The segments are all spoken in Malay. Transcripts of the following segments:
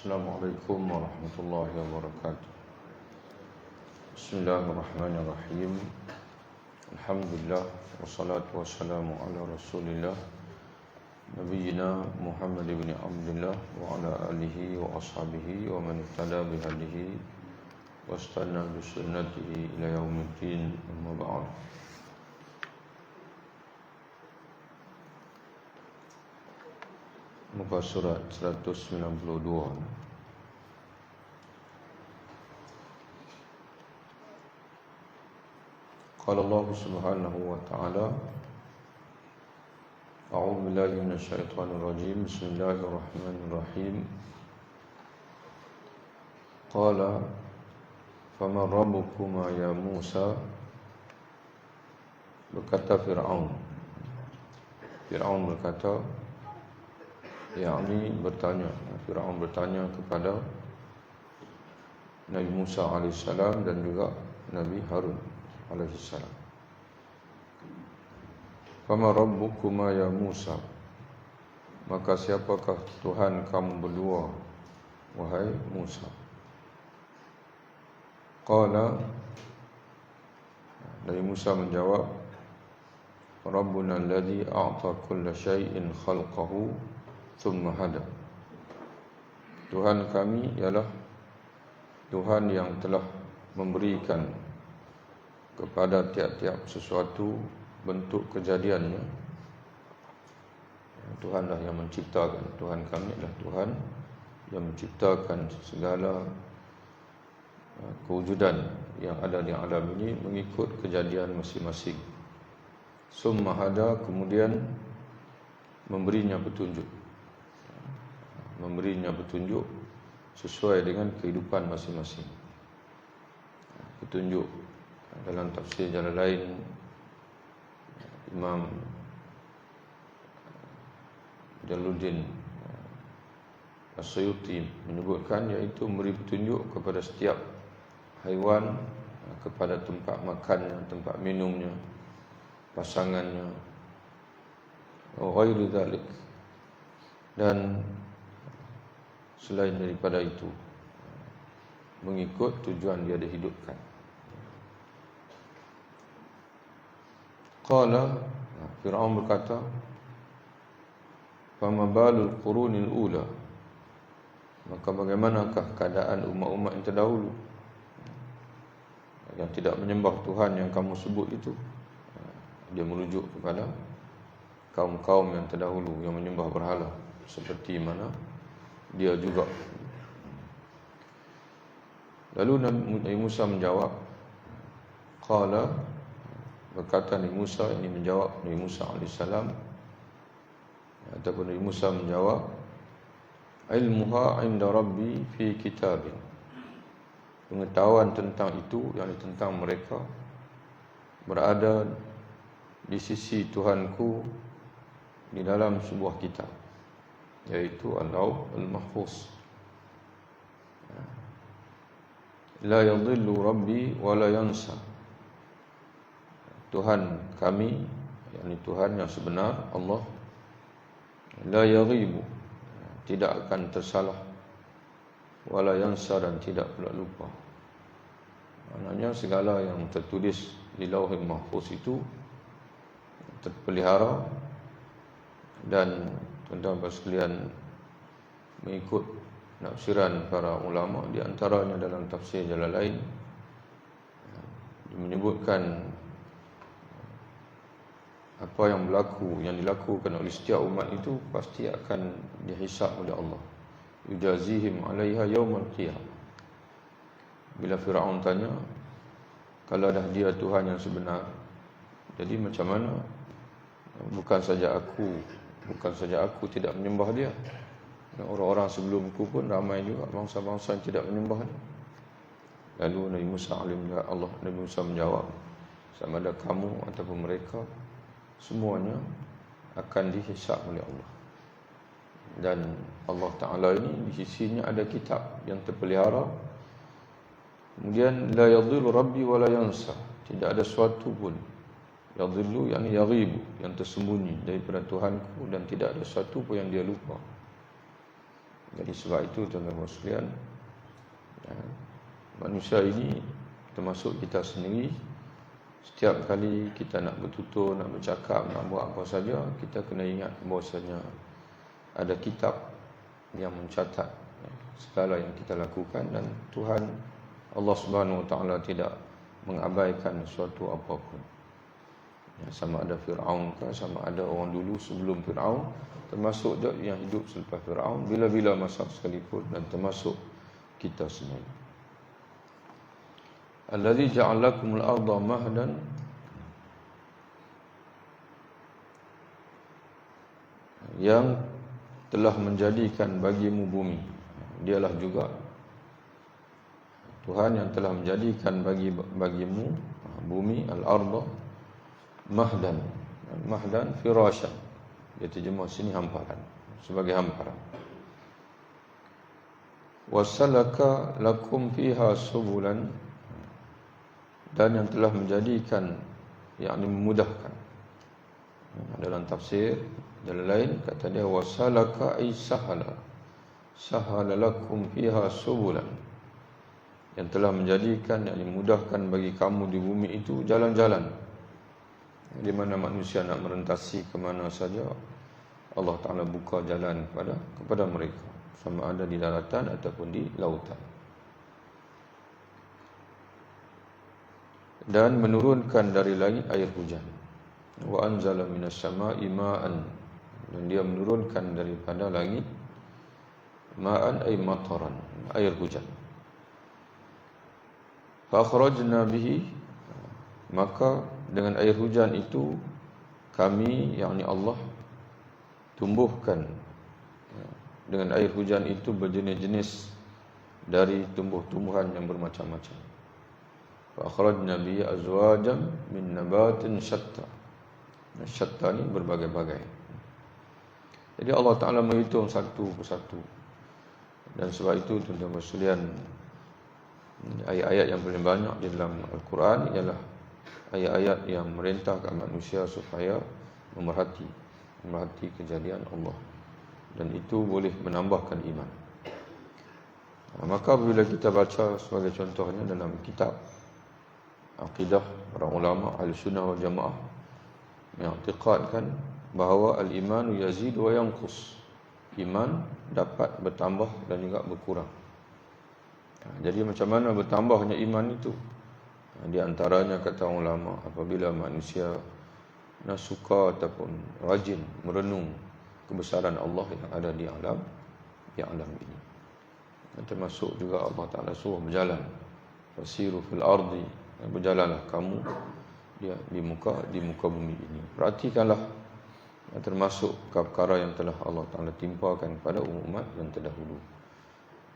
Assalamualaikum warahmatullahi wabarakatuh. Bismillahirrahmanirrahim. Alhamdulillah wassalatu wassalamu ala Rasulillah Nabiyyina Muhammad ibn Abdullah wa ala alihi wa ashabihi wa man ihtada bihadihi wastanna bi sunnatihi ila yaumiddin. Amma ba'd. Muka surat 192. Qala Allah subhanahu wa ta'ala, A'udzu billahi minasy syaithanir rajim. Bismillahirrahmanirrahim. Qala faman rabbukuma ya Musa. Berkata Fir'aun berkata, yakni bertanya, Fir'aun bertanya kepada Nabi Musa AS dan juga Nabi Harun AS. Fama rabbukuma ya Musa, maka siapakah Tuhan kamu berdua, wahai Musa? Qala, Nabi Musa menjawab, Rabbuna alladhi a'ta kulla syai'in khalqahu thumma hada. Tuhan kami ialah Tuhan yang telah memberikan kepada tiap-tiap sesuatu bentuk kejadiannya. Tuhanlah yang menciptakan. Tuhan kami adalah Tuhan yang menciptakan segala kewujudan yang ada di alam ini mengikut kejadian masing-masing. Summa hada, kemudian memberinya petunjuk sesuai dengan kehidupan masing-masing. Petunjuk dalam tafsir Jalalain, Imam Jalaluddin As-Suyuti menyebutkan, iaitu memberi petunjuk kepada setiap haiwan, kepada tempat makannya, tempat minumnya, pasangannya, wa ghairu dzalik, dan selain daripada itu, mengikut tujuan dia dihidupkan. Qala, Fir'aun berkata, fama balul qurunil ula, maka bagaimanakah keadaan umat-umat yang terdahulu yang tidak menyembah Tuhan yang kamu sebut itu? Dia merujuk kepada kaum-kaum yang terdahulu yang menyembah berhala, seperti mana dia juga. Lalu Nabi Musa menjawab, qala, berkata Nabi Musa, ini menjawab Nabi Musa AS, ataupun Nabi Musa menjawab, ilmuha inda rabbi fi kitabin. Pengetahuan tentang itu, yang tentang mereka, berada di sisi Tuhanku di dalam sebuah kitab, yaitu Al-Lawh Al-Mahfuz. La yadhillu rabbi wa la yansa. Tuhan kami, yakni Tuhan yang sebenar, Allah, la yaghibu, tidak akan tersalah, wa la yansa, dan tidak pula lupa. Maknanya segala yang tertulis di Lauhul Mahfuz itu terpelihara. Dan tuan-tuan sekalian, mengikut nafsiran para ulama, di antaranya dalam tafsir Jalalain menyebutkan apa yang dilakukan oleh setiap umat itu pasti akan dihisab oleh Allah. Yujazihim 'alaiha yaumal qiyamah. Bila Firaun tanya, kalau dah dia Tuhan yang sebenar, jadi macam mana bukan saja aku tidak menyembah dia, orang-orang sebelumku pun ramai juga bangsa-bangsa yang tidak menyembah dia. Lalu Nabi Musa menjawab, sama ada kamu ataupun mereka, semuanya akan dihisab oleh Allah. Dan Allah Ta'ala ini di sisinya ada kitab yang terpelihara. Kemudian la yadhillu rabbi wa la yansa, tidak ada sesuatu pun Yadhillu yakni yaghibu, yang tersembunyi daripada Tuhanku, dan tidak ada sesuatu pun yang dia lupa. Jadi sebab itu tuan-tuan sekalian, manusia ini termasuk kita sendiri, setiap kali kita nak bertutur, nak bercakap, nak buat apa saja, kita kena ingat bahawasanya ada kitab yang mencatat segala yang kita lakukan, dan Tuhan Allah Subhanahu Wa Taala tidak mengabaikan sesuatu apapun. Sama ada Fir'aun ke, sama ada orang dulu sebelum Fir'aun, termasuk yang hidup selepas Fir'aun, bila-bila masa sekalipun, dan termasuk kita sendiri. Allazi ja'alakumul arda mahdan, yang telah menjadikan bagimu bumi. Dialah juga Tuhan yang telah menjadikan bagimu bumi, al-arda mahdan. Mahdan firashan, dia terjemah sini hamparan, sebagai hamparan. Wasalaka lakum fiha subulan, dan yang telah menjadikan, yakni memudahkan. Dalam tafsir dalam lain kata dia wasalaka ay sahala lakum fiha subulan, yang telah menjadikan, yakni memudahkan bagi kamu di bumi itu jalan-jalan, di mana manusia nak merentasi ke mana saja, Allah Ta'ala buka jalan kepada mereka, sama ada di daratan ataupun di lautan. Dan menurunkan dari langit air hujan. Wa anzala minas sama'i ma'an, dan dia menurunkan daripada langit ma'an ay mataran, air hujan. Fa akhrajna bihi, maka dengan air hujan itu kami, yakni Allah, tumbuhkan dengan air hujan itu berjenis-jenis dari tumbuh-tumbuhan yang bermacam-macam. Fa akhrajna bihi azwajan min nabatin syatta. Syatta ni berbagai-bagai. Jadi Allah Ta'ala menghitung satu persatu. Dan sebab itu tuan-tuan sekalian, ayat-ayat yang paling banyak di dalam Al-Quran ialah ayat-ayat yang merintahkan manusia supaya memerhati kejadian Allah, dan itu boleh menambahkan iman. Maka bila kita baca sebagai contohnya dalam kitab akidah para ulama Ahlussunnah wal Jamaah, mengiktikadkan bahawa al-imanu yazid wa yanqus, iman dapat bertambah dan juga berkurang. Jadi macam mana bertambahnya iman itu? Di antaranya kata ulama, apabila manusia suka ataupun rajin merenung kebesaran Allah yang ada di alam ini. Dan termasuk juga Allah Ta'ala suruh berjalan, fasiru fil ardi, berjalanlah kamu di muka bumi ini. Perhatikanlah termasuk perkara yang telah Allah Ta'ala timpakan kepada umat yang terdahulu.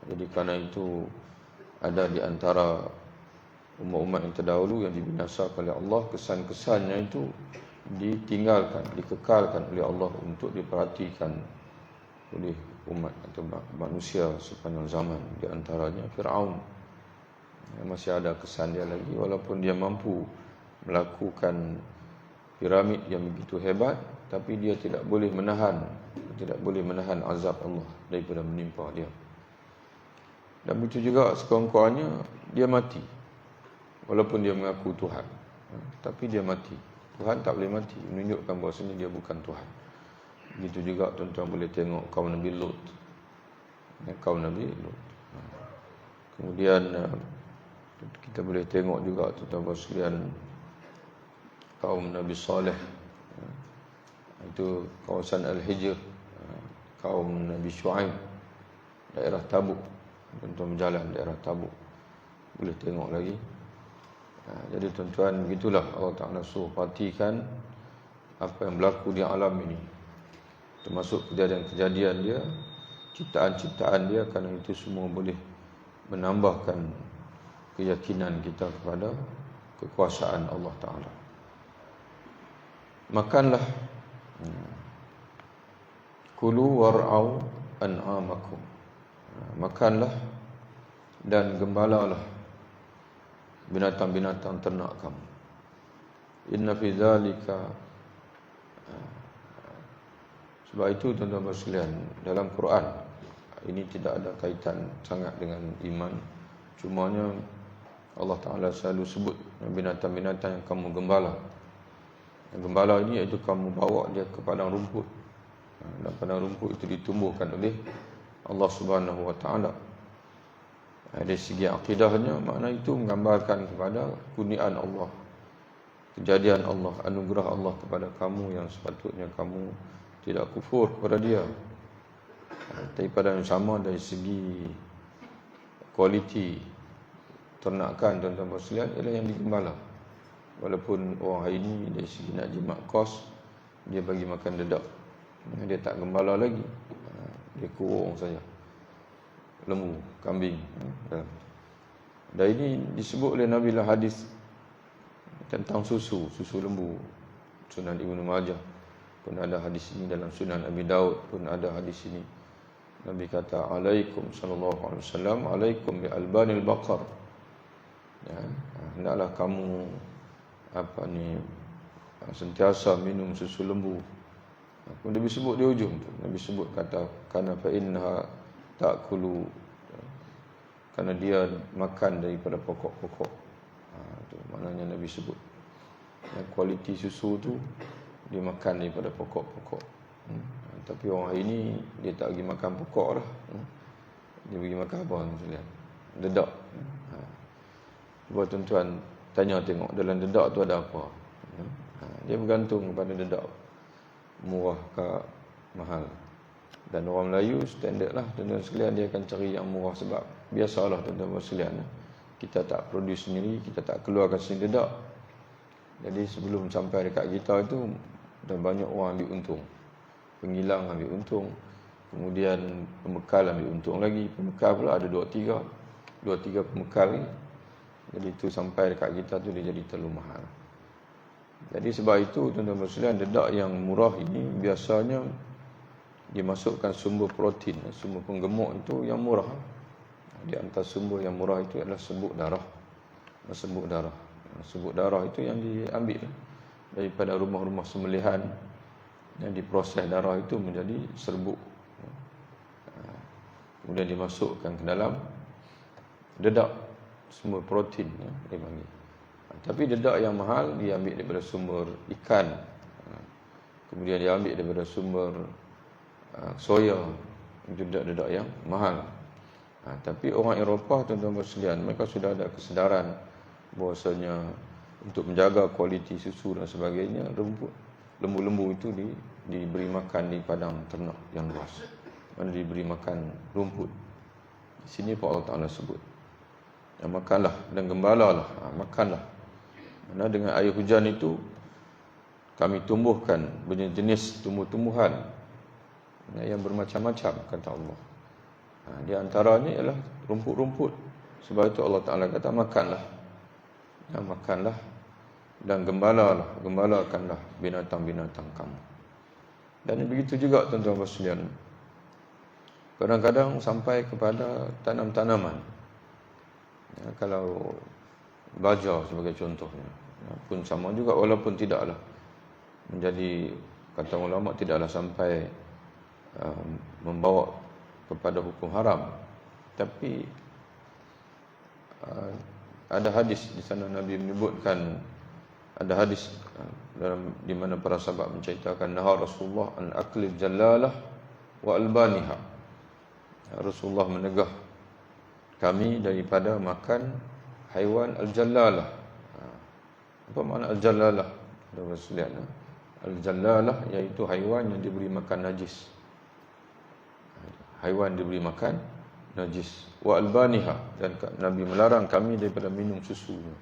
Jadi kerana itu ada di antara umat-umat yang terdahulu yang dibinasakan oleh Allah, kesan-kesannya itu ditinggalkan, dikekalkan oleh Allah untuk diperhatikan oleh umat atau manusia sepanjang zaman. Di antaranya Fir'aun, masih ada kesan dia lagi, walaupun dia mampu melakukan piramid yang begitu hebat, tapi dia tidak boleh menahan azab Allah daripada menimpa dia. Dan begitu juga sekurang-kurangnya dia mati, walaupun dia mengaku Tuhan, tapi dia mati. Tuhan tak boleh mati, menunjukkan bahawasanya dia bukan Tuhan. Begitu juga tuan-tuan boleh tengok kaum Nabi Lut. Kemudian kita boleh tengok juga tuan-tuan sekalian kaum Nabi Saleh, itu kawasan Al-Hijr, kaum Nabi Shu'aib, daerah Tabuk. Tuan-tuan berjalan daerah Tabuk, boleh tengok lagi. Jadi tuan-tuan, begitulah Allah Ta'ala suruh perhatikan apa yang berlaku di alam ini, termasuk kejadian-kejadian dia, ciptaan-ciptaan dia, kerana itu semua boleh menambahkan keyakinan kita kepada kekuasaan Allah Ta'ala. Makanlah, kulu war'au an'amakum, makanlah dan gembalalah binatang-binatang ternak kamu. Inna fi dzalika, sebab itu tuan-tuan sekalian, dalam Quran Ini tidak ada kaitan sangat dengan iman. Cumanya Allah Ta'ala selalu sebut binatang-binatang yang kamu gembala. Yang gembala ini iaitu kamu bawa dia ke padang rumput. Dan padang rumput itu ditumbuhkan oleh Allah Subhanahu Wa Ta'ala. Dari segi akidahnya, makna itu menggambarkan kepada kurniaan Allah, kejadian Allah, anugerah Allah kepada kamu yang sepatutnya kamu tidak kufur kepada dia. Tapi pada yang sama dari segi kualiti ternakan tuan-tuan sekalian ialah yang digembala. Walaupun orang hari ini dari segi nak jimat kos, dia bagi makan dedak, dia tak gembala lagi, dia kurung saja lembu, kambing. Dan ini disebut oleh Nabi lah hadis tentang susu lembu. Sunan Ibnu Majah pun ada hadis ini, dalam Sunan Abi Daud pun ada hadis ini. Nabi kata, alaikum sallallahu alaihi wasallam, alaikum bi albanil baqar. Ya, hendaklah kamu sentiasa minum susu lembu. Nabi sebut di ujung tu, Nabi sebut kata kana fa innaha ta'kulu, kerana dia makan daripada pokok-pokok. Itu maknanya Nabi sebut. Kualiti susu tu dia makan daripada pokok-pokok. Tapi orang hari ni dia tak pergi makan pokok dah. Dia pergi makan apa tuan-tuan? Dedak. Cuba tuan-tuan tanya tengok dalam dedak tu ada apa. Dia bergantung kepada dedak, murah ke mahal. Dan orang Melayu standard lah tuan-tuan sekalian, dia akan cari yang murah. Sebab biasalah tuan-tuan sekalian, kita tak produce sendiri, kita tak keluarkan sendiri dedak. Jadi sebelum sampai dekat kita itu, dah banyak orang ambil untung. Pengilang ambil untung, kemudian pembekal ambil untung lagi. Pembekal pula ada 2-3 pembekal ni. Jadi itu sampai dekat kita tu dia jadi terlalu mahal. Jadi sebab itu tuan-tuan sekalian, dedak yang murah ini biasanya dimasukkan sumber protein, sumber penggemuk itu yang murah. Di antara sumber yang murah itu adalah serbuk darah. Serbuk darah itu yang diambil daripada rumah-rumah sembelihan, yang diproses darah itu menjadi serbuk. Kemudian dimasukkan ke dalam dedak, sumber protein dia panggil. Tapi dedak yang mahal dia ambil daripada sumber ikan. Kemudian dia ambil daripada sumber soya. Itu dedak-dedak yang mahal. Tapi orang Eropah tuan-tuan sekalian, mereka sudah ada kesedaran bahwasanya untuk menjaga kualiti susu dan sebagainya, lembu-lembu itu diberi makan di padang ternak yang luas, mana diberi makan rumput. Di sini Pak Allah Ta'ala sebut, makanlah dan gembalalah, makanlah. Mana dengan air hujan itu kami tumbuhkan jenis tumbuh-tumbuhan yang bermacam-macam, kata Allah. Di antaranya ialah rumput-rumput. Sebab itu Allah Ta'ala kata makanlah. Makanlah dan gembalakanlah binatang-binatang kamu. Dan begitu juga tuan-tuan sekalian, kadang-kadang sampai kepada tanam-tanaman. Kalau baja sebagai contohnya, pun sama juga, walaupun tidaklah menjadi, kata ulama, tidaklah sampai membawa kepada hukum haram. Tapi ada hadis di sana Nabi menyebutkan, ada hadis di mana para sahabat menceritakan, nahar Rasulullah an aklil jallalah wa albaniha. Rasulullah menegah kami daripada makan haiwan al-jallalah. Apa makna al-jallalah? Al-jallalah iaitu haiwan yang diberi makan najis. Haiwan diberi makan najis. Wa albaniha, dan Nabi melarang kami daripada minum susunya.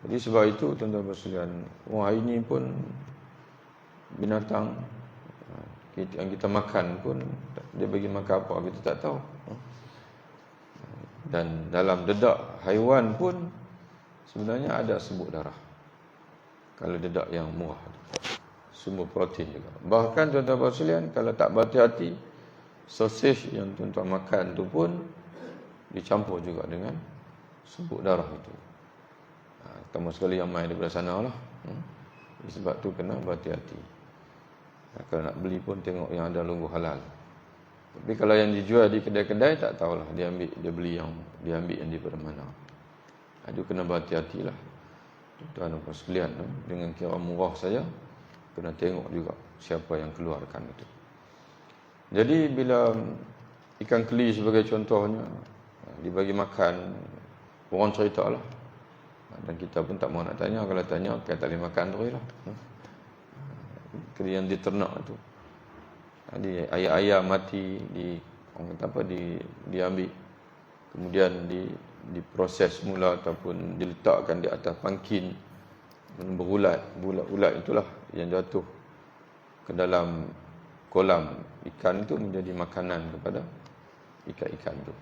Jadi sebab itu tuan-tuan sekalian, orang hari ini pun binatang yang kita makan pun dia bagi makan apa kita tak tahu. Dan dalam dedak haiwan pun sebenarnya ada serbuk darah. Kalau dedak yang murah, sumber protein juga. Bahkan tuan-tuan sekalian, kalau tak berhati-hati, sosis yang tuan-tuan makan tu pun dicampur juga dengan serbuk darah itu. Terutama sekali yang main daripada sana lah. Sebab tu kena berhati-hati. Kalau nak beli pun tengok yang ada logo halal. Tapi kalau yang dijual di kedai-kedai tak tahulah, dia beli yang daripada mana. Itu kena berhati-hatilah. Tuan dan puan sekalian, dengan kira murah saja kena tengok juga siapa yang keluarkan itu. Jadi bila ikan keli sebagai contohnya dibagi makan, orang ceritalah. Dan kita pun tak mahu nak tanya. Kalau tanya, kan tak boleh makan terus lah. Keli yang diternak tu, ayam mati, orang kata apa, diambil, kemudian diproses semula ataupun diletakkan di atas pangkin berulat. Ulat itulah yang jatuh ke dalam kolam ikan itu menjadi makanan kepada ikan-ikan tu.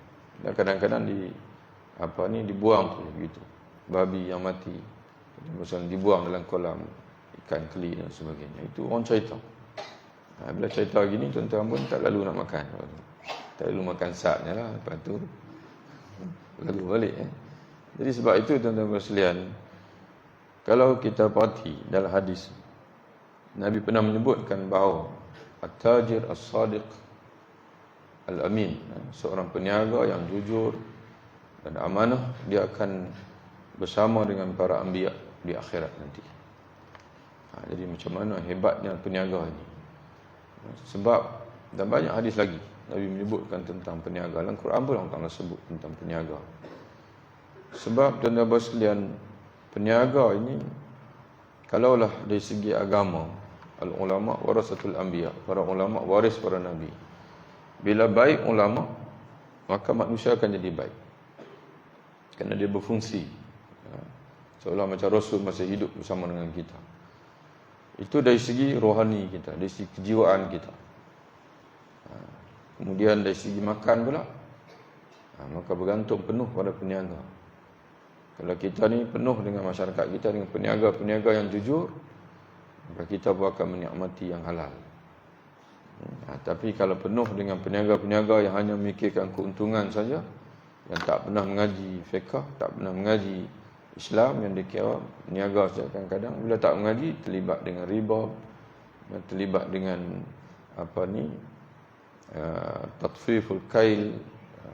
Dan kadang-kadang dibuang tu begitu. Babi yang mati misalnya dibuang dalam kolam ikan keli dan sebagainya. Itu orang cerita. Bila cerita gini, tuan-tuan pun tak lalu nak makan. Tak lalu makan satnya lah. Lepas tu lalu balik. Jadi sebab itu tuan-tuan sekalian, kalau kita perhati dalam hadis, Nabi pernah menyebutkan bahawa at-tajir as-sadiq al-amin, seorang peniaga yang jujur dan amanah, dia akan bersama dengan para anbiya di akhirat nanti. Jadi macam mana hebatnya peniaga ini. Sebab dan banyak hadis lagi Nabi menyebutkan tentang peniaga. Dalam Quran pun Allah Ta'ala sebut tentang peniaga. Sebab tuan-tuan sekalian, peniaga ini, kalaulah dari segi agama, al-ulama warasatul anbiya, para ulama waris para nabi. Bila baik ulama, maka manusia akan jadi baik. Kerana dia berfungsi. Seolah macam Rasul masih hidup bersama dengan kita. Itu dari segi rohani kita, dari segi kejiwaan kita. Kemudian dari segi makan pula, maka bergantung penuh pada peniaga. Kalau kita ni penuh dengan masyarakat kita dengan peniaga-peniaga yang jujur, maka kita pun akan menikmati yang halal. Tapi kalau penuh dengan peniaga-peniaga yang hanya memikirkan keuntungan saja, yang tak pernah mengaji fiqh, tak pernah mengaji Islam, yang dikira niaga saja, kadang-kadang bila tak mengaji terlibat dengan riba, terlibat dengan tatfiful kail,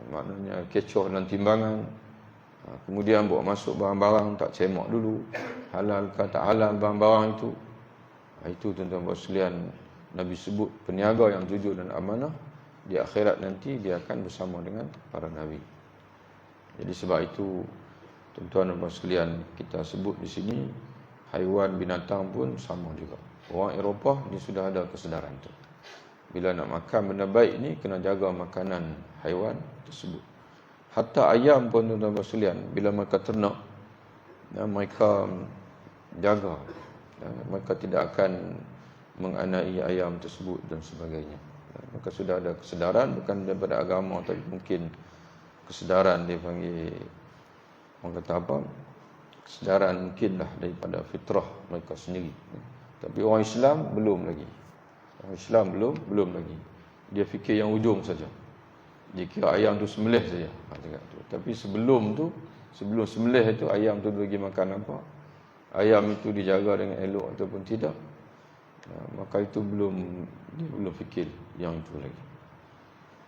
maknanya kecoh dalam timbangan. Kemudian bawa masuk barang-barang tak cemak dulu, halal ke tak halal barang-barang itu. Itu tuan-tuan sekalian, Nabi sebut peniaga yang jujur dan amanah di akhirat nanti dia akan bersama dengan para nabi. Jadi sebab itu tuan-tuan dan puan sekalian, kita sebut di sini haiwan binatang pun sama juga. Orang Eropah ni sudah ada kesedaran tu. Bila nak makan benda baik ni, kena jaga makanan haiwan tersebut. Hatta ayam pun tuan-tuan dan puan sekalian, bila mereka ternak, mereka jaga, mereka tidak akan menganiaya ayam tersebut dan sebagainya. Maka sudah ada kesedaran, bukan daripada agama, tapi mungkin kesedaran dia panggil, orang kata apa, kesedaran mungkinlah daripada fitrah mereka sendiri. Tapi orang Islam belum lagi. Orang Islam belum lagi. Dia fikir yang ujung saja. Dia kira ayam tu sembelih saja. Tapi sebelum sembelih itu, ayam tu bagi makan apa, ayam itu dijaga dengan elok ataupun tidak, maka itu dia belum fikir yang itu lagi.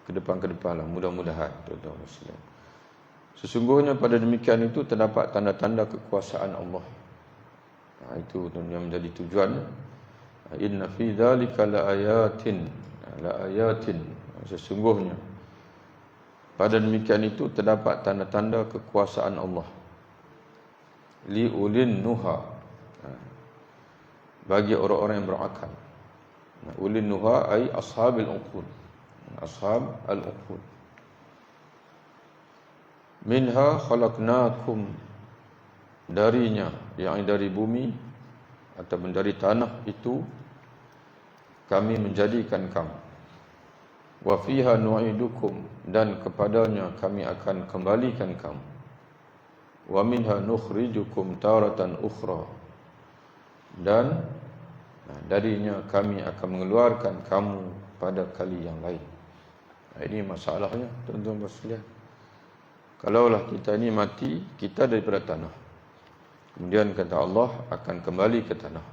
Ke depan lah, mudah-mudahan tuan-tuan sekalian. Sesungguhnya pada demikian itu terdapat tanda-tanda kekuasaan Allah. Itu yang menjadi tujuan. Inna fi dzalika laayatin. Sesungguhnya pada demikian itu terdapat tanda-tanda kekuasaan Allah. Li ulin nuha, bagi orang-orang yang berakal. Ulin nuha ay ashabil uqul. Ashab al-uqul. Minha khalaqnakum, darinya, yang dari bumi ataupun dari tanah itu kami menjadikan kamu. Wa fiha nu'idukum, dan kepadanya kami akan kembalikan kamu. Wa minha nukhrijukum taratan ukhra, dan darinya kami akan mengeluarkan kamu pada kali yang lain. Ini masalahnya tuan-tuan sekalian. Kalaulah kita ini mati, kita daripada tanah, kemudian kata Allah akan kembali ke tanah,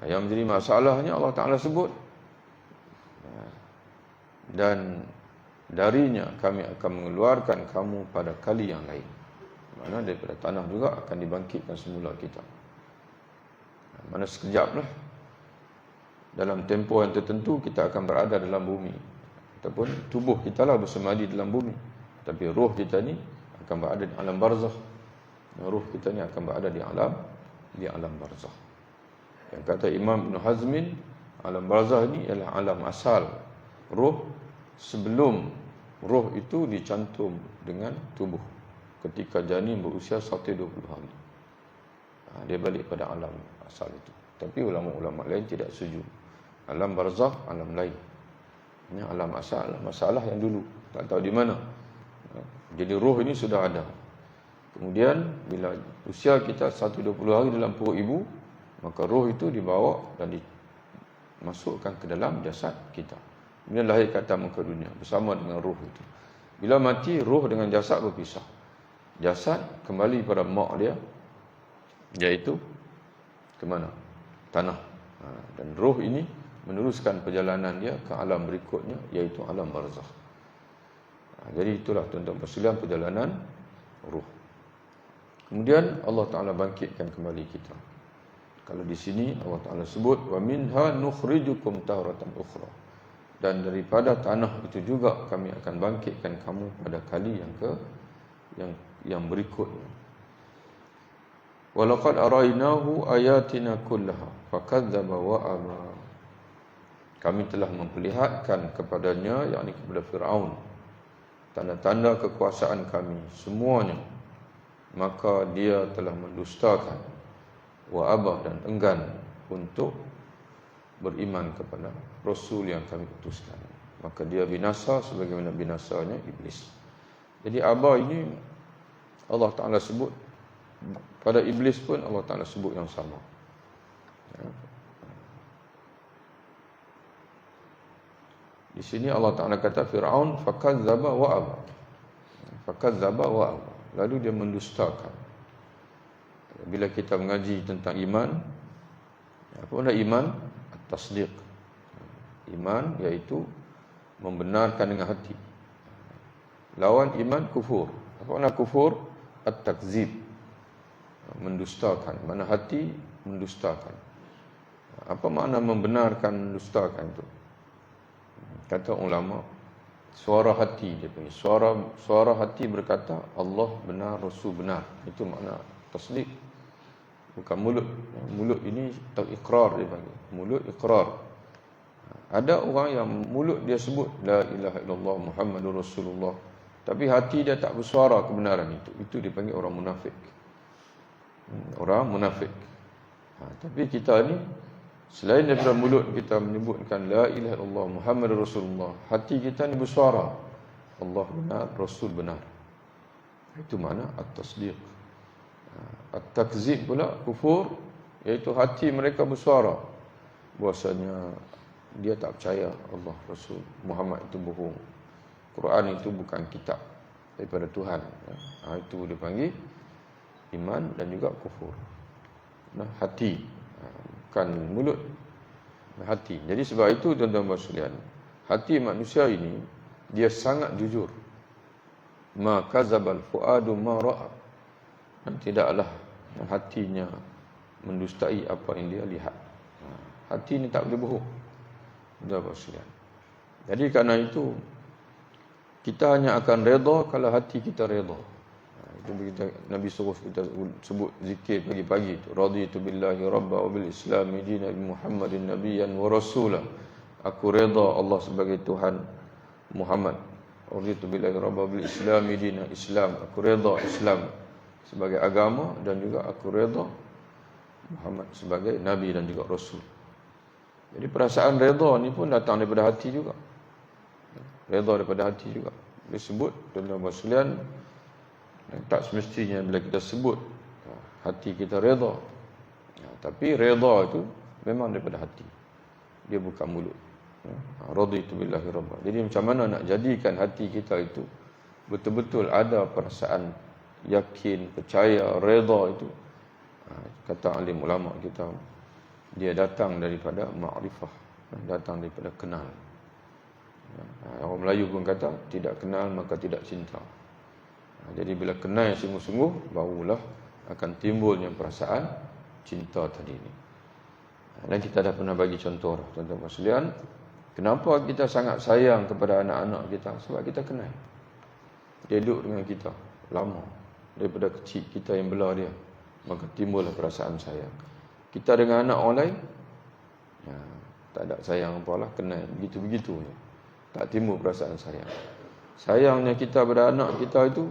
Yang menjadi masalahnya Allah Ta'ala sebut Dan darinya kami akan mengeluarkan kamu pada kali yang lain. Mana daripada tanah juga akan dibangkitkan semula kita. Mana sekejap lah, dalam tempoh yang tertentu kita akan berada dalam bumi, ataupun tubuh kita lah bersemadi dalam bumi, tapi roh kita ni akan berada di alam barzakh. Roh kita ni akan berada di alam barzakh. Yang kata Imam Ibn Hazmin, alam barzakh ni ialah alam asal roh, sebelum roh itu dicantum dengan tubuh ketika janin berusia 120 hari. Dia balik pada alam asal itu. Tapi ulama-ulama lain tidak setuju. Alam barzakh, alam lain. Ini alam asal, masalah yang dulu, tak tahu di mana. Jadi roh ini sudah ada. Kemudian bila usia kita 120 hari dalam perut ibu, maka roh itu dibawa dan dimasukkan ke dalam jasad kita. Kemudian lahir ke atas muka dunia bersama dengan roh itu. Bila mati, roh dengan jasad berpisah. Jasad kembali pada mak dia, iaitu ke mana? Tanah. Dan roh ini meneruskan perjalanan dia ke alam berikutnya, iaitu alam barzakh. Jadi itulah tuan-tuan sekalian perjalanan roh. Kemudian Allah Ta'ala bangkitkan kembali kita. Kalau di sini Allah Ta'ala sebut wa minha nukhrijukum taratan ukhra. Dan daripada tanah itu juga kami akan bangkitkan kamu pada kali yang berikutnya. Walaqad arainahu ayatina kullaha fakadzdzaba wa aba. Kami telah memperlihatkan kepadanya, yakni kepada Firaun, tanda-tanda kekuasaan kami semuanya, maka dia telah mendustakan, wa abah, dan enggan untuk beriman kepada Rasul yang kami utuskan. Maka dia binasa sebagaimana binasanya iblis. Jadi abah ini Allah Ta'ala sebut, pada iblis pun Allah Ta'ala sebut yang sama. Di sini Allah Ta'ala kata Fir'aun fakadzdzaba wa aba. Fakadzdzaba wa aba. Lalu dia mendustakan. Bila kita mengaji tentang iman, apa makna iman? At-tasdiq. Iman iaitu membenarkan dengan hati. Lawan iman kufur. Apa makna kufur? At-takzib. Mendustakan. Mana hati mendustakan. Apa makna membenarkan mendustakan itu? Kata ulama, suara hati dia panggil. Suara hati berkata Allah benar, Rasul benar. Itu makna tasdik. Bukan mulut. Mulut ini ikrar dia panggil. Mulut ikrar. Ada orang yang mulut dia sebut la ilaha illallah Muhammadur Rasulullah, tapi hati dia tak bersuara kebenaran itu. Itu dipanggil orang munafik. Orang munafik. Tapi kita ni, selain daripada mulut kita menyebutkan la ilaha illallah Muhammadur Rasulullah, hati kita ni bersuara Allah benar, Rasul benar. Itu makna at-tasdiq. At-takzib pula kufur, iaitu hati mereka bersuara bahwasanya dia tak percaya Allah, Rasul Muhammad itu bohong, Quran itu bukan kitab daripada Tuhan. Itu dipanggil iman dan juga kufur. Hati, bukan mulut, hati. Jadi sebab itu tuan-tuan sekalian, hati manusia ini dia sangat jujur. Ma kadzabal fuadu ma ra'a. Dan tidaklah hatinya mendustai apa yang dia lihat. Hati ini tak boleh bohong. Tuan-tuan sekalian. Jadi kerana itu kita hanya akan redha kalau hati kita redha. Itu kita, Nabi suruh kita sebut zikir pagi-pagi itu. Raditu billahi rabba wa bil islami dinan Muhammadin nabiyyan wa rasula. Aku redha Allah sebagai Tuhan, Muhammad. Raditu billahi rabba wa bil islami dinan, Islam. Aku redha Islam sebagai agama, dan juga aku redha Muhammad sebagai nabi dan juga rasul. Jadi perasaan redha ni pun datang daripada hati juga. Redha daripada hati juga. Disebut tuan-tuan sekalian, tak semestinya bila kita sebut hati kita redha. Tapi redha itu memang daripada hati. Dia bukan mulut. Raditu billahi rabba. Jadi macam mana nak jadikan hati kita itu betul-betul ada perasaan yakin, percaya, redha itu? Kata alim ulama kita, dia datang daripada ma'rifah, datang daripada kenal. Orang Melayu pun kata, tidak kenal maka tidak cinta. Jadi bila kenal yang sungguh-sungguh, barulah akan timbulnya perasaan cinta tadi ni. Dan kita dah pernah bagi contoh dah, tuan-tuan sekalian. Kenapa kita sangat sayang kepada anak-anak kita? Sebab kita kenal. Dia duduk dengan kita lama, daripada kecil kita yang bela dia, maka timbullah perasaan sayang. Kita dengan anak orang lain, tak ada sayang apalah, kenal begitu-begitu je, tak timbul perasaan sayang. Sayangnya kita pada anak kita itu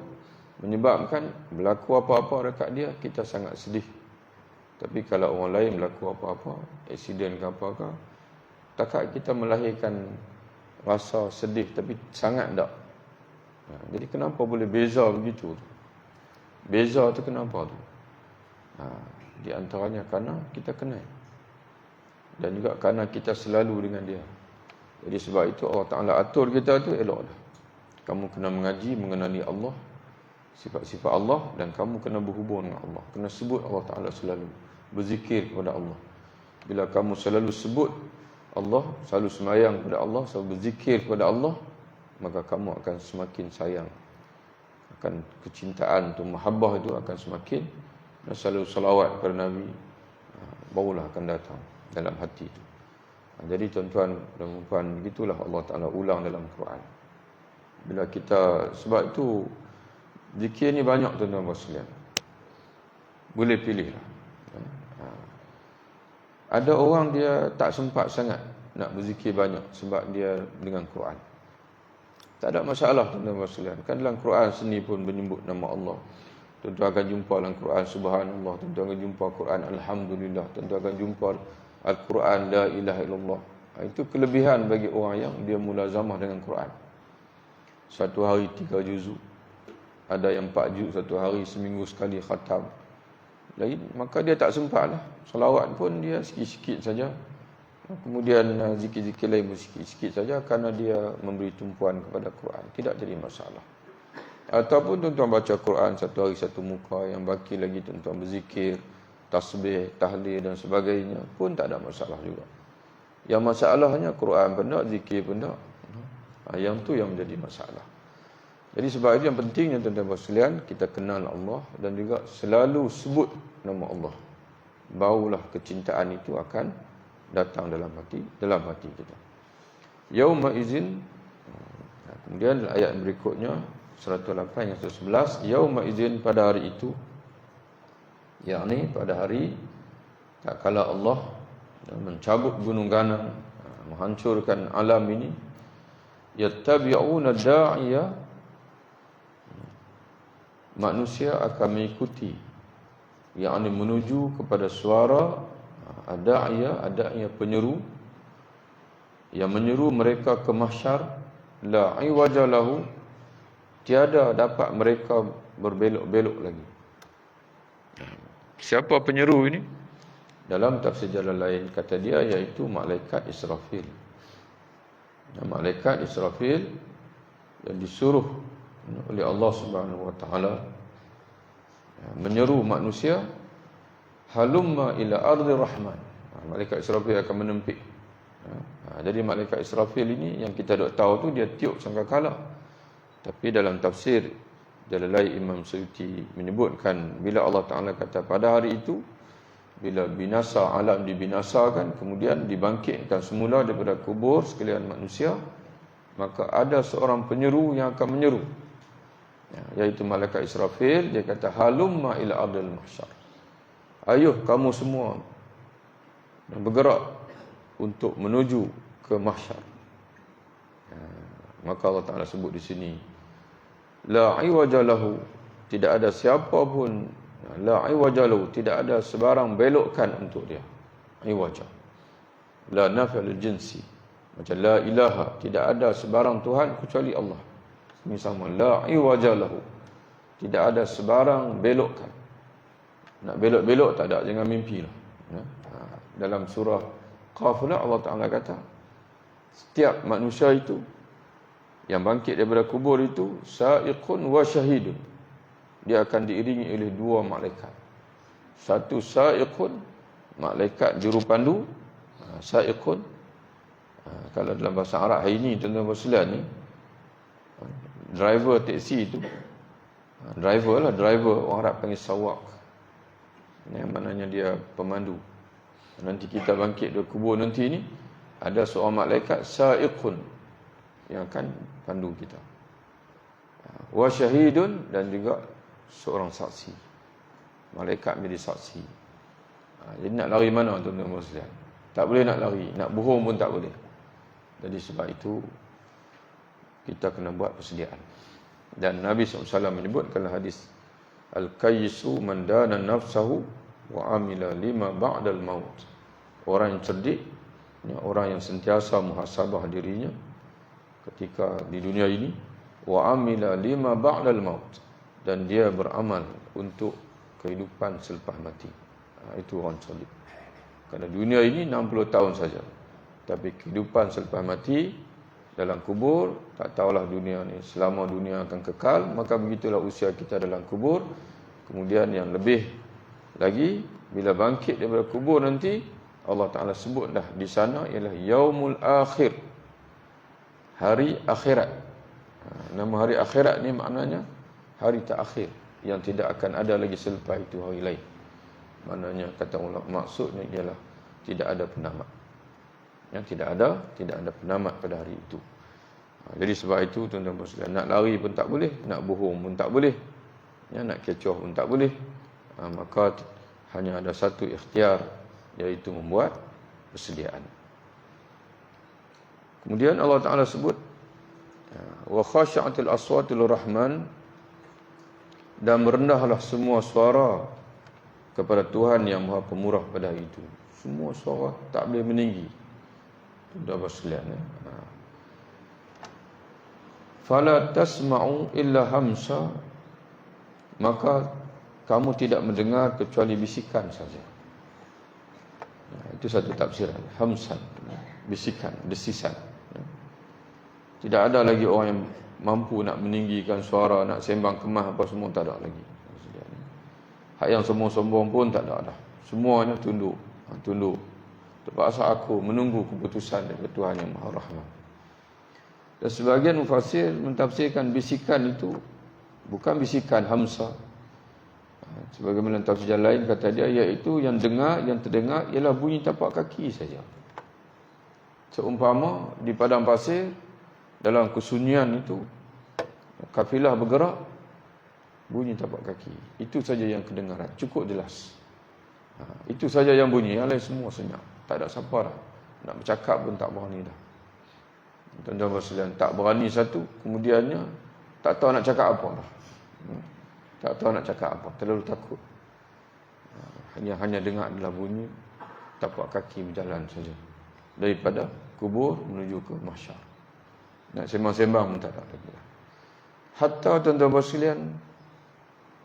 menyebabkan berlaku apa-apa dekat dia, kita sangat sedih. Tapi kalau orang lain berlaku apa-apa, aksiden ke apakah, takkan kita melahirkan rasa sedih, tapi sangat tak. Jadi kenapa boleh beza begitu? Beza tu kenapa tu? Di antaranya kerana kita kenal, dan juga kerana kita selalu dengan dia. Jadi sebab itu Allah Ta'ala atur kita tu elok dah. Kamu kena mengaji, mengenali Allah, sifat-sifat Allah, dan kamu kena berhubung dengan Allah. Kena sebut Allah Ta'ala selalu, berzikir kepada Allah. Bila kamu selalu sebut Allah, selalu sembahyang kepada Allah, selalu berzikir kepada Allah, maka kamu akan semakin sayang. Akan kecintaan tu, mahabbah itu akan semakin, dan selalu salawat kepada Nabi, barulah akan datang dalam hati itu. Jadi tuan-tuan dan puan, begitulah Allah Ta'ala ulang dalam Quran. Bila kita, sebab itu zikir ni banyak tuan-tuan sekalian, boleh pilih lah. Ada orang dia tak sempat sangat nak berzikir banyak sebab dia dengan Quran. Tak ada masalah tuan-tuan sekalian. Kan dalam Quran sendiri pun menyebut nama Allah. Tuan-tuan akan jumpa dalam Quran Subhanallah, tuan-tuan akan jumpa Quran Alhamdulillah, tuan-tuan akan jumpa Al-Quran La ilaha illallah. Itu kelebihan bagi orang yang dia mulazamah dengan Quran. Satu hari 3 juzuk, ada yang 4 juzuk satu hari, seminggu sekali khatam. Lain, maka dia tak sempat lah. Salawat pun dia sikit-sikit saja. Kemudian zikir-zikir lain pun sikit-sikit saja, kerana dia memberi tumpuan kepada Quran. Tidak jadi masalah. Ataupun tuan-tuan baca Quran satu hari satu muka, yang baki lagi tuan-tuan berzikir, tasbih, tahlil dan sebagainya, pun tak ada masalah juga. Yang masalahnya Quran pun tak, zikir pun tak. Yang tu yang menjadi masalah. Jadi sebab itu yang pentingnya tuan-tuan sekalian, kita kenal Allah dan juga selalu sebut nama Allah. Barulah kecintaan itu akan datang dalam hati kita. Yauma izin. Kemudian ayat berikutnya 108 yang 111, yauma izin, pada hari itu, yakni pada hari tak kala Allah mencabut gunung ganang, menghancurkan alam ini, yattabi'una da'iya, manusia akan mengikuti, yakni menuju kepada suara ada penyeru yang menyeru mereka ke mahsyar, la iwaja lahu, tiada dapat mereka berbelok-belok lagi. Siapa penyeru ini? Dalam tafsir jalan lain kata dia, iaitu malaikat Israfil. Malaikat Israfil yang disuruh oleh Allah Subhanahu wa taala menyeru manusia, halumma ila ardi rahman. Malaikat Israfil akan menempik. Jadi malaikat Israfil ini yang kita dak tahu tu dia tiup sangkakala. Tapi dalam tafsir Jalalai Imam Suyuti menyebutkan, bila Allah Ta'ala kata pada hari itu, bila binasa alam dibinasakan, kemudian dibangkitkan semula daripada kubur sekalian manusia, maka ada seorang penyeru yang akan menyeru, iaitu malaikat Israfil. Dia kata, halumma ila ardil mahsyar, ayuh kamu semua bergerak untuk menuju ke mahsyar. Maka Allah Ta'ala sebut di sini, la iwaja lahu, tidak ada siapa pun, la iwaja lahu, tidak ada sebarang belokkan untuk dia. Iwaja, la naf'al jinsi, macam la ilaha, tidak ada sebarang Tuhan kecuali Allah. Ini sama, la iwaja lahu, tidak ada sebarang belokkan. Nak belok-belok tak ada, jangan mimpi lah. Dalam surah Qaf Allah Ta'ala kata, setiap manusia itu yang bangkit daripada kubur itu, sa'iqun wa syahidun, dia akan diiringi oleh 2 malaikat. Satu sa'iqun, malaikat juru pandu, sa'iqun, Kalau dalam bahasa Arab hari ni, tuan-tuan bersekalian ni, driver teksi tu, driver orang Arab panggil sawak. Yang maknanya dia pemandu. Nanti kita bangkit dari kubur nanti ni, ada seorang malaikat sa'iqun yang akan pandu kita. Wa syahidun, dan juga seorang saksi. Malaikat menjadi saksi. Jadi nak lari mana tuan-tuan sekalian? Tak boleh nak lari, nak bohong pun tak boleh. Jadi sebab itu kita kena buat persediaan. Dan Nabi SAW menyebutkan hadis, al-kayyisu man dana nafsahu wa amila lima ba'dal maut. Orang yang cerdik, orang yang sentiasa muhasabah dirinya ketika di dunia ini, wa amila lima ba'dal maut, dan dia beramal untuk kehidupan selepas mati. Itu orang cerdik. Kerana dunia ini 60 tahun saja, tapi kehidupan selepas mati dalam kubur, tak tahulah dunia ni selama dunia akan kekal, maka begitulah usia kita dalam kubur. Kemudian yang lebih lagi, bila bangkit daripada kubur nanti, Allah Ta'ala sebut dah di sana ialah yaumul akhir, hari akhirat. Nama hari akhirat ni maknanya hari terakhir, yang tidak akan ada lagi selepas itu hari lain. Maknanya kata ulama, maksudnya ialah tidak ada penamat. Yang tidak ada penamat pada hari itu. Jadi sebab itu tuan-tuan sekalian, nak lari pun tak boleh, nak bohong pun tak boleh, nak kecoh pun tak boleh. Maka hanya ada satu ikhtiar, iaitu membuat persediaan. Kemudian Allah Ta'ala sebut, wa khashi'atil aswatil rahman, dan merendahlah semua suara kepada Tuhan yang Maha Pemurah pada hari itu. Semua suara tak boleh meninggi. Tuan-tuan sekalian, fala tasma'u illa hamsa, maka kamu tidak mendengar kecuali bisikan saja. Itu satu tafsiran, hamsan, bisikan, desisan. Tidak ada lagi orang yang mampu nak meninggikan suara, nak sembang kemah apa semua, tak ada lagi. Hak yang sombong-sombong pun tak ada dah. Semuanya tunduk. Terpaksa aku menunggu keputusan dari Tuhan yang Maha Rahman. Dan sebahagian mufassir mentafsirkan bisikan itu bukan bisikan hamsa. Sebagaimana tafsir lain kata dia, iaitu yang terdengar ialah bunyi tapak kaki saja. Seumpama di padang pasir, dalam kesunyian itu, kafilah bergerak, bunyi tapak kaki. Itu saja yang kedengaran, cukup jelas. Itu saja yang bunyi, yang lain semua senyap. Tak ada siapa dah. Nak bercakap pun tak berani dah. Tuan-tuan sekalian, tak berani satu, kemudiannya tak tahu nak cakap apa dah. Tak tahu nak cakap apa, terlalu takut. Hanya dengar adalah bunyi tapak kaki berjalan saja, daripada kubur menuju ke mahsyar. Nak sembang-sembang pun tak ada lagi. Hatta tuan-tuan sekalian,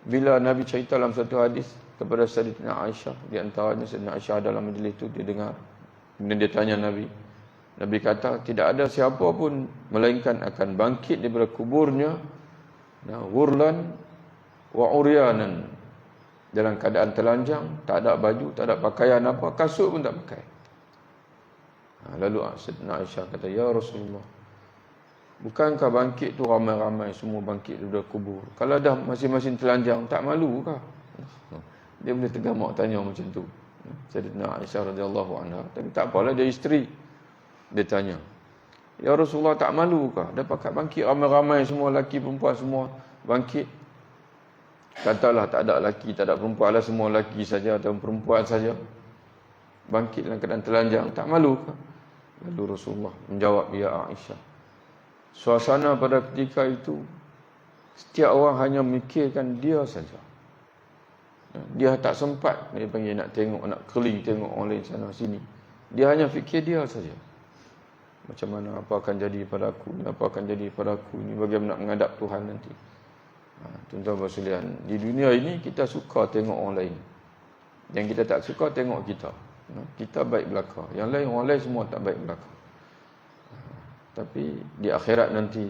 bila Nabi cerita dalam satu hadis kepada Sayyidatina Aisyah, di antaranya Sayyidatina Aisyah dalam majlis itu, dia dengar, kemudian dia tanya Nabi. Nabi kata, tidak ada siapa pun melainkan akan bangkit daripada kuburnya ghurlan wa uryanan, dalam keadaan telanjang, tak ada baju, tak ada pakaian apa, kasut pun tak pakai. Lalu Sayyidatina Aisyah kata, ya Rasulullah, bukankah bangkit tu ramai-ramai semua bangkit daripada kubur? Kalau dah masing-masing telanjang, tak malu kah? Dia boleh tergamak tanya macam tu, Sayyidatina Aisyah radhiyallahu anha. Tapi tak apalah, dia isteri. Dia tanya, ya Rasulullah, tak malu kah? Dah pakat bangkit ramai-ramai semua, lelaki perempuan semua bangkit. Katalah tak ada lelaki, tak ada perempuan lah, semua lelaki saja atau perempuan saja bangkit dalam keadaan telanjang, tak malu kah? Lalu Rasulullah menjawab, ya Aisyah, suasana pada ketika itu, setiap orang hanya memikirkan dia saja. Dia tak sempat, dia panggil nak tengok, nak keliling tengok orang lain sana sini. Dia hanya fikir dia saja. Macam mana, apa akan jadi pada aku ni, apa akan jadi pada aku ni, bagaimana nak menghadap Tuhan nanti. Tuan-tuan sekalian, di dunia ini kita suka tengok orang lain. Yang kita tak suka tengok kita. Kita baik belaka, yang lain, orang lain semua tak baik belaka. Tapi di akhirat nanti,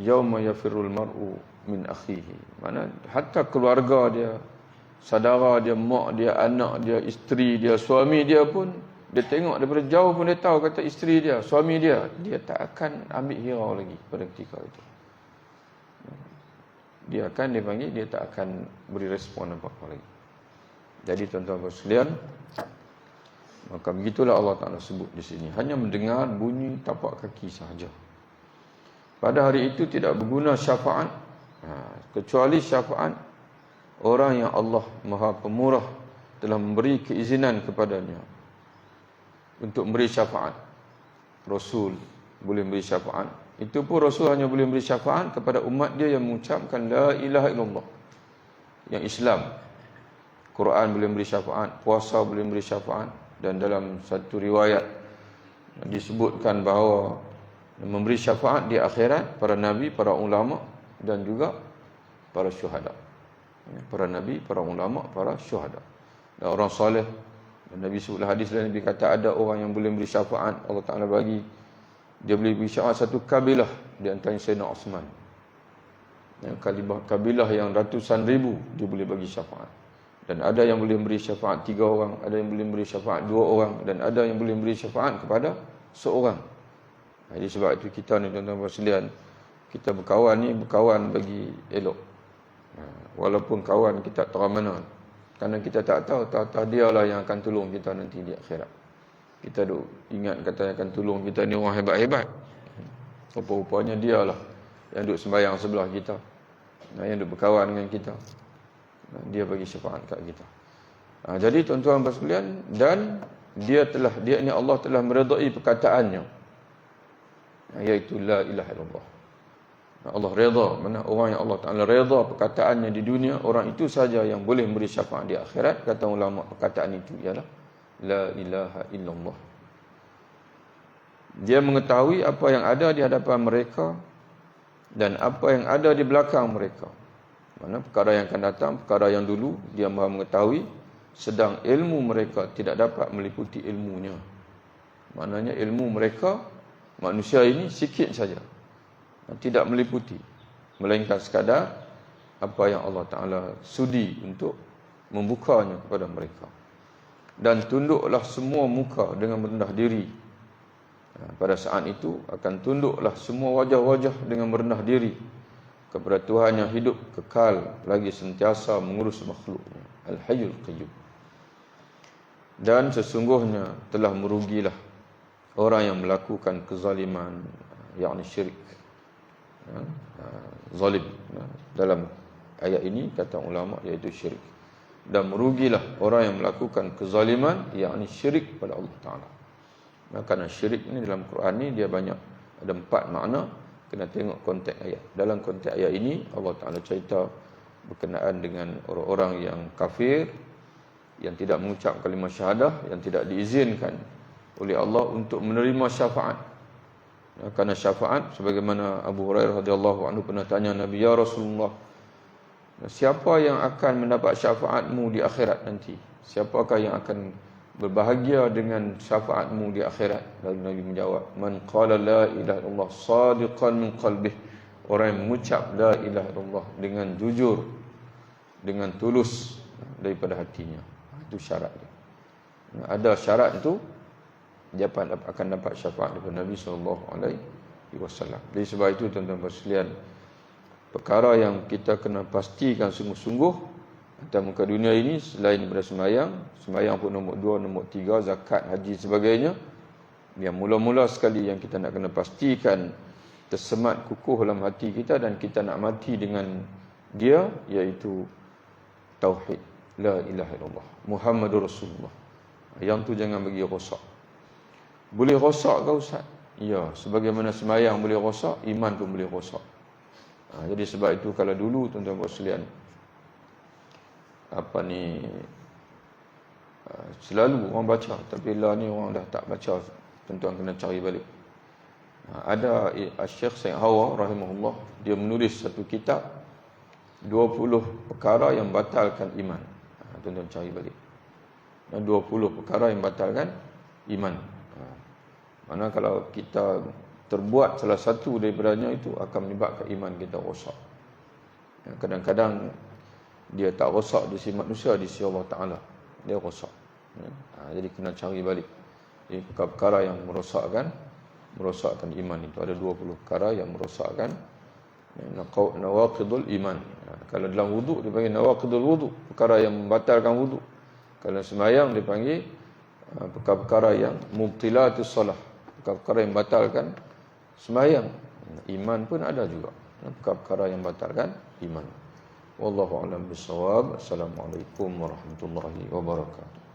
yauma yafirul mar'u min akhihi, mana hatta keluarga dia, saudara dia, mak dia, anak dia, isteri dia, suami dia pun Dia tengok daripada jauh pun dia tahu kata isteri dia, suami dia, dia tak akan ambil hirau lagi pada ketika itu. Dia panggil, dia tak akan beri respon apa-apa lagi. Jadi tuan-tuan sekalian, maka begitulah Allah Ta'ala sebut di sini. Hanya mendengar bunyi tapak kaki sahaja. Pada hari itu tidak berguna syafaat, kecuali syafaat orang yang Allah Maha Pemurah telah memberi keizinan kepadanya untuk memberi syafaat. Rasul boleh memberi syafaat. Itu pun Rasul hanya boleh memberi syafaat kepada umat dia yang mengucapkan la ilaha illallah, yang Islam. Quran boleh memberi syafaat, puasa boleh memberi syafaat, dan dalam satu riwayat disebutkan bahawa memberi syafaat di akhirat para nabi, para ulama dan juga para syuhada. Para nabi, para ulama, para syuhada dan orang soleh. Dan Nabi sebutlah hadis lain, Nabi kata ada orang yang boleh beri syafaat, Allah Ta'ala bagi dia boleh beri syafaat satu kabilah di antaranya Sayyidina Osman. Kabilah yang ratusan ribu dia boleh bagi syafaat. Dan ada yang boleh beri syafaat 3 orang, ada yang boleh beri syafaat 2 orang, dan ada yang boleh beri syafaat kepada seorang. Jadi sebab itu kita ni tuan-tuan sekalian, kita berkawan ni berkawan bagi elok. Walaupun kawan kita tak tahu mana, kerana kita tak tahu, tahu dia lah yang akan tolong kita nanti di akhirat. Kita duk ingat kata yang akan tolong kita ni orang hebat-hebat. Rupa-rupanya dia lah yang duk sembahyang sebelah kita, yang duk berkawan dengan kita. Dia bagi syafaat kat kita. Jadi tuan-tuan sekalian, dan dia ni Allah telah meredai perkataannya, iaitu la ilaha illallah. Allah redha, mana orang yang Allah Ta'ala redha perkataannya di dunia, orang itu saja yang boleh memberi syafaat di akhirat. Kata ulama, perkataan itu ialah la ilaha illallah. Dia mengetahui apa yang ada di hadapan mereka dan apa yang ada di belakang mereka. Mana perkara yang akan datang, perkara yang dulu, dia maha mengetahui, sedang ilmu mereka tidak dapat meliputi ilmunya. Maknanya ilmu mereka, manusia ini sikit saja, tidak meliputi, melainkan sekadar apa yang Allah Ta'ala sudi untuk membukanya kepada mereka. Dan tunduklah semua muka dengan merendah diri. Pada saat itu akan tunduklah semua wajah-wajah dengan merendah diri kepada Tuhan yang hidup kekal lagi sentiasa mengurus makhluknya, Al-Hayyul Qayyum. Dan sesungguhnya telah merugilah orang yang melakukan kezaliman, yakni syirik, zalim. Dalam ayat ini kata ulama iaitu syirik. Dan merugilah orang yang melakukan kezaliman, yakni syirik pada Allah Ta'ala. Kerana syirik ni dalam Quran ni dia banyak, ada 4 makna. Kena tengok konteks ayat. Dalam konteks ayat ini Allah Ta'ala cerita berkenaan dengan orang-orang yang kafir, yang tidak mengucap kalimah syahadah, yang tidak diizinkan oleh Allah untuk menerima syafaat. Kerana syafaat, sebagaimana Abu Hurairah radhiyallahu anhu pernah tanya Nabi, ya Rasulullah, siapa yang akan mendapat syafaatmu di akhirat nanti? Siapakah yang akan berbahagia dengan syafaatmu di akhirat? Lalu Nabi menjawab, man qala la ilaha illallah sadiqan min qalbih, orang yang mengucap la ilaha illallah dengan jujur, dengan tulus daripada hatinya. Itu syarat dia. Ada syarat itu, dia akan dapat syafaat daripada Nabi SAW. Jadi sebab itu tuan-tuan sekalian, perkara yang kita kena pastikan sungguh-sungguh atas muka dunia ini, selain daripada sembahyang pun nombor 2, nombor 3, zakat, haji sebagainya, yang mula-mula sekali yang kita nak kena pastikan tersemat kukuh dalam hati kita dan kita nak mati dengan dia, iaitu tauhid, la ilaha illallah Muhammadur Rasulullah. Yang tu jangan bagi rosak. Boleh rosak ke Ustaz? Ya, sebagaimana sembahyang boleh rosak, iman pun boleh rosak. Jadi sebab itu kalau dulu tuan-tuan sekalian, selalu orang baca, tapi lah ni orang dah tak baca, tuan-tuan kena cari balik. Ada Syekh Said Hawa rahimahullah, dia menulis satu kitab 20 perkara yang batalkan iman. Tuan-tuan cari balik. 20 perkara yang batalkan iman. Mana kalau kita terbuat salah satu daripadanya, itu akan menyebabkan iman kita rosak. Kadang-kadang dia tak rosak di sisi manusia, di sisi Allah Ta'ala dia rosak. Jadi kena cari balik. Jadi perkara-perkara yang merosakkan iman itu ada 20 perkara yang merosakkan nawaqidul iman. Kalau dalam wuduk dipanggil nawaqidul wuduk, perkara yang membatalkan wuduk. Kalau sembahyang dipanggil perkara-perkara yang mubtilatus salah, perkara-perkara yang membatalkan sembahyang. Iman pun ada juga perkara-perkara yang membatalkan iman. Wallahu a'lam bishawab. Assalamualaikum warahmatullahi wabarakatuh.